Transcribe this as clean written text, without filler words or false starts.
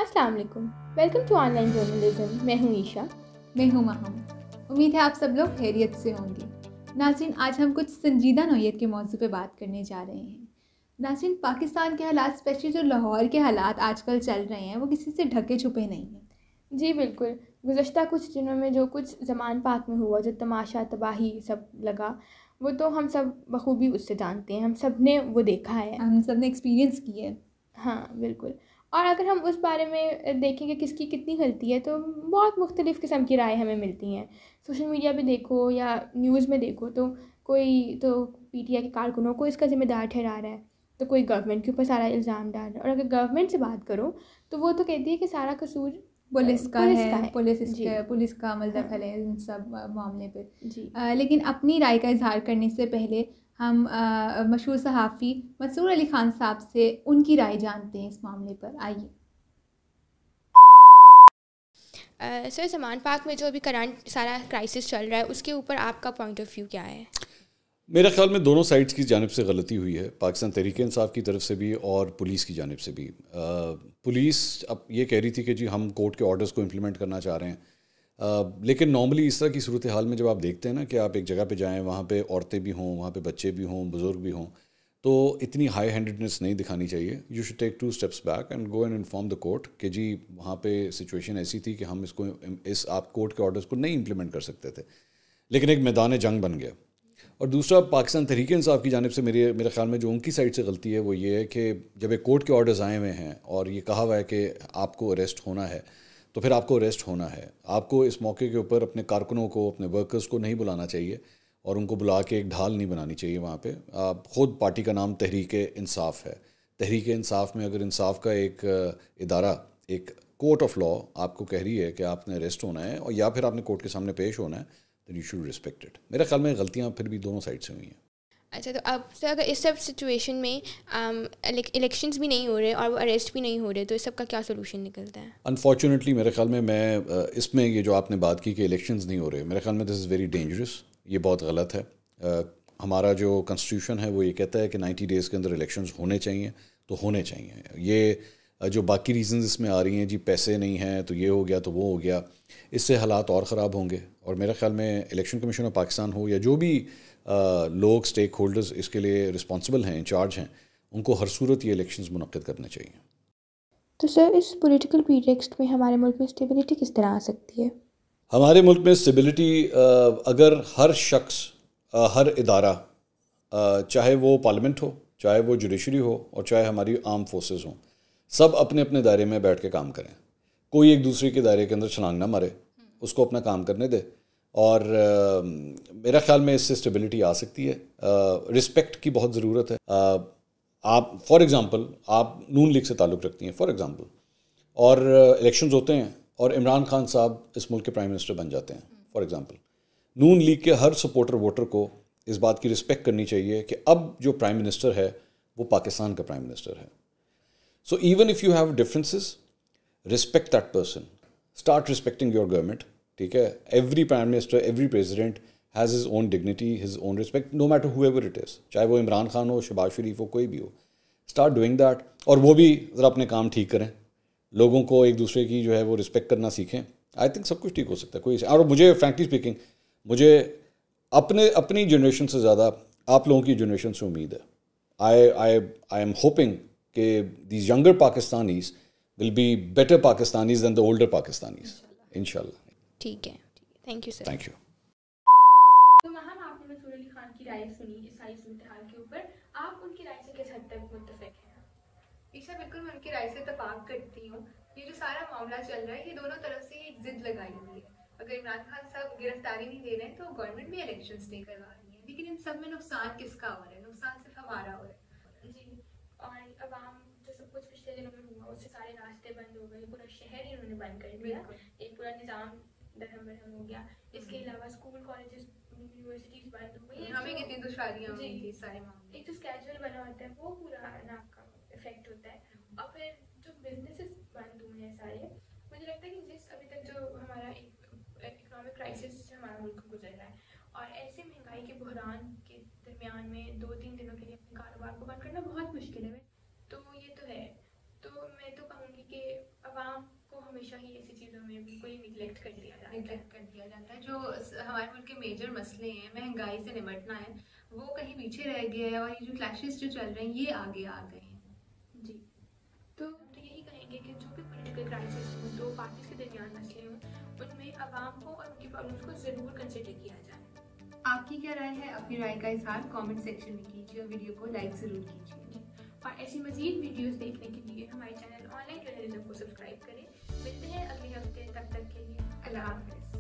السلام علیکم، welcome to online journalism. میں ہوں عیشا۔ میں ہوں مہم۔ امید ہے آپ سب لوگ خیریت سے ہوں گے۔ ناظرین، آج ہم کچھ سنجیدہ نوعیت کے موضوع پہ بات کرنے جا رہے ہیں۔ ناظرین، پاکستان کے حالات، اسپیشلی جو لاہور کے حالات آج کل چل رہے ہیں، وہ کسی سے ڈھکے چھپے نہیں ہیں۔ جی بالکل، گزشتہ کچھ دنوں میں جو کچھ زمان پاک میں ہوا، جو تماشا تباہی سب لگا، وہ تو ہم سب بخوبی اس سے جانتے ہیں، ہم سب نے وہ دیکھا ہے، ہم سب نے ایکسپیرینس کی ہے۔ ہاں بالکل۔ اور اگر ہم اس بارے میں دیکھیں کہ کس کی کتنی غلطی ہے، تو بہت مختلف قسم کی رائے ہمیں ملتی ہیں۔ سوشل میڈیا پہ دیکھو یا نیوز میں دیکھو تو کوئی تو پی ٹی آئی کے کارکنوں کو اس کا ذمہ دار ٹھہرا رہا ہے، تو کوئی گورنمنٹ کے اوپر سارا الزام ڈال رہا ہے، اور اگر گورنمنٹ سے بات کرو تو وہ تو کہتی ہے کہ سارا قصور پولیس کا ہے، جی پولیس کا عمل دخل ہے ان سب معاملے پہ۔ جی لیکن اپنی رائے کا اظہار کرنے سے پہلے ہم مشہور صحافی مسرور علی خان صاحب سے ان کی رائے جانتے ہیں اس معاملے پر۔ آئیے۔ سر، زمان پاک میں جو ابھی کرنٹ سارا کرائسس چل رہا ہے، اس کے اوپر آپ کا پوائنٹ آف ویو کیا ہے؟ میرے خیال میں دونوں سائڈس کی جانب سے غلطی ہوئی ہے، پاکستان تحریک انصاف کی طرف سے بھی اور پولیس کی جانب سے بھی۔ پولیس اب یہ کہہ رہی تھی کہ جی ہم کورٹ کے آرڈرز کو امپلیمنٹ کرنا چاہ رہے ہیں، لیکن نارملی اس طرح کی صورتحال میں جب آپ دیکھتے ہیں نا کہ آپ ایک جگہ پہ جائیں، وہاں پہ عورتیں بھی ہوں، وہاں پہ بچے بھی ہوں، بزرگ بھی ہوں، تو اتنی ہائی ہینڈیڈنس نہیں دکھانی چاہیے۔ You should take 2 steps back and go and inform the court کہ جی وہاں پہ سچویشن ایسی تھی کہ ہم آپ کورٹ کے آرڈرز کو نہیں امپلیمنٹ کر سکتے تھے، لیکن ایک میدان جنگ بن گیا۔ اور دوسرا، پاکستان تحریک انصاف کی جانب سے میرے خیال میں جو ان کی سائڈ سے غلطی ہے وہ یہ ہے کہ جب ایک کورٹ کے آرڈرز آئے ہوئے ہیں اور یہ کہا ہوا ہے کہ آپ کو اریسٹ ہونا ہے، تو پھر آپ کو اریسٹ ہونا ہے۔ آپ کو اس موقع کے اوپر اپنے کارکنوں کو، اپنے ورکرز کو نہیں بلانا چاہیے اور ان کو بلا کے ایک ڈھال نہیں بنانی چاہیے وہاں پہ۔ خود پارٹی کا نام تحریک انصاف ہے، تحریک انصاف میں اگر انصاف کا ایک ادارہ، ایک کورٹ آف لا آپ کو کہہ رہی ہے کہ آپ نے اریسٹ ہونا ہے اور یا پھر آپ نے کورٹ کے سامنے پیش ہونا ہے، then you should respect it۔ میرے خیال میں غلطیاں پھر بھی دونوں سائڈ سے ہوئی ہیں۔ اچھا، تو اب سے اگر اس سب سچویشن میں الیکشنز بھی نہیں ہو رہے اور وہ اریسٹ بھی نہیں ہو رہے، تو اس سب کا کیا سولوشن نکلتا ہے؟ انفارچونیٹلی میرے خیال میں اس میں یہ جو آپ نے بات کی کہ الیکشنز نہیں ہو رہے، میرے خیال میں دس از ویری ڈینجرس، یہ بہت غلط ہے۔ ہمارا جو کنسٹیٹیوشن ہے وہ یہ کہتا ہے کہ 90 ڈیز کے اندر الیکشنز ہونے چاہیے، تو ہونے چاہیے۔ یہ جو باقی ریزنز اس میں آ رہی ہیں، جی پیسے نہیں ہیں تو یہ ہو گیا تو وہ ہو گیا، اس سے حالات اور خراب ہوں گے۔ اور میرے خیال میں الیکشن کمیشن آف پاکستان ہو یا جو بھی لوگ اسٹیک ہولڈرز اس کے لیے رسپانسبل ہیں، انچارج ہیں، ان کو ہر صورت یہ الیکشنز منعقد کرنے چاہیے۔ تو سر، اس پولیٹیکل پریٹیکسٹ میں ہمارے ملک میں اسٹیبلٹی کس طرح آ سکتی ہے؟ ہمارے ملک میں اسٹیبلٹی اگر ہر شخص، ہر ادارہ، چاہے وہ پارلیمنٹ ہو، چاہے وہ جوڈیشری ہو، اور چاہے ہماری آرم فورسز ہوں، سب اپنے اپنے دائرے میں بیٹھ کے کام کریں، کوئی ایک دوسرے کے دائرے کے اندر چھلانگ نہ مارے، اس کو اپنا کام کرنے دے، اور میرا خیال میں اس سے اسٹیبلٹی آ سکتی ہے۔ رسپیکٹ کی بہت ضرورت ہے۔ آپ فار ایگزامپل آپ نون لیگ سے تعلق رکھتی ہیں فار ایگزامپل، اور الیکشنز ہوتے ہیں اور عمران خان صاحب اس ملک کے پرائم منسٹر بن جاتے ہیں فار ایگزامپل، نون لیگ کے ہر سپورٹر ووٹر کو اس بات کی رسپیکٹ کرنی چاہیے کہ اب جو پرائم منسٹر ہے وہ پاکستان کا پرائم منسٹر ہے۔ So even if you have differences, respect that person, start respecting your government، ٹھیک ہے؟ Every prime minister, every president has his own dignity, his own respect, no matter whoever it is، چاہے وہ عمران خان ہو، شہباز شریف ہو، کوئی بھی ہو، start doing that۔ اور وہ بھی ذرا اپنے کام ٹھیک کریں، لوگوں کو ایک دوسرے کی جو ہے وہ رسپیکٹ کرنا سیکھیں، آئی تھنک سب کچھ ٹھیک ہو سکتا ہے۔ کوئی اور مجھے فرینکلی اسپیکنگ، مجھے اپنی جنریشن سے زیادہ آپ لوگوں کی جنریشن سے امید ہے۔ آئی ایم ہوپنگ کہ دیز یگر Pakistanis will be better Pakistanis than the older Pakistanis، انشاءاللہ۔ ٹھیک ہے، thank you sir. Thank you. تو مہم، آپ نے مسرور علی خان کی رائے سنی اس ساری صورتحال کے اوپر، آپ ان کی رائے سے کس حد تک متفق ہیں؟ عیشا، بالکل میں ان کی رائے سے اتفاق کرتی ہوں۔ یہ جو سارا معاملہ چل رہا ہے، یہ دونوں طرف سے ایک ضد لگائی ہوئی ہے۔ اگر عمران خان صاحب گرفتاری نہیں دے رہے ہیں تو گورنمنٹ بھی الیکشن اسٹے کروا رہی ہے، لیکن ان سب میں نقصان کس کا ہو رہا ہے؟ نقصان صرف ہمارا ہو رہا ہے۔ جی، اور عوام جو سب کچھ پچھلے دنوں میں ہوا، اس سے سارے راستے بند ہو گئے، پورا شہر ہی انہوں نے بند کر دیا، ایک پورا نظام درہم برہم ہو گیا۔ اس کے علاوہ اسکول، کالجز، یونیورسٹیز بند ہو گئی، ہمیں کتنی دشواریاں ہوئی تھی سارے معاملے۔ ایک جو اسکیجول بنا ہوتا ہے وہ پورا ناک کا افیکٹ ہوتا ہے، اور پھر جو بزنسز بند ہوئے ہیں سارے، مجھے لگتا ہے کہ جس ابھی تک جو ہمارا اکنامک کرائسس سے ہمارا ملک گزر رہا ہے، اور ایسے مہنگائی کے بحران کے درمیان میں 2-3 دنوں کے لیے اپنے کاروبار کو بند کرنا بہت مشکل ہے۔ تو یہ تو ہے، تو میں تو کہوں گی کہ عوام ہمیشہ ہی ایسی چیزوں میں بالکل ہی نگلیکٹ کر دیا جاتا ہے. جو ہمارے ملک کے میجر مسئلے ہیں, مہنگائی سے نمٹنا ہے, وہ کہیں پیچھے رہ گیا ہے, اور یہ جو کلیشز جو چل رہے ہیں یہ آگے آ گئے ہیں. جی, تو یہی کہیں گے کہ جو بھی پولیٹیکل کرائسس ہوں, دو پارٹیز کے درمیان مسئلے ہوں, ان میں عوام کو اور ان کی پرابلمس کو ضرور کنسیڈر کیا جائے. آپ کی کیا رائے ہے؟ اپنی رائے کا اظہار کامنٹ سیکشن میں کیجیے اور ویڈیو کو لائک ضرور کیجیے. اور ایسی مزید ویڈیوز دیکھنے کے لیے ہمارے چینل آن لائن جرنلزم کو سبسکرائب کریں. ملتے ہیں اگلے ہفتے, تب تک کے لیے اللہ حافظ.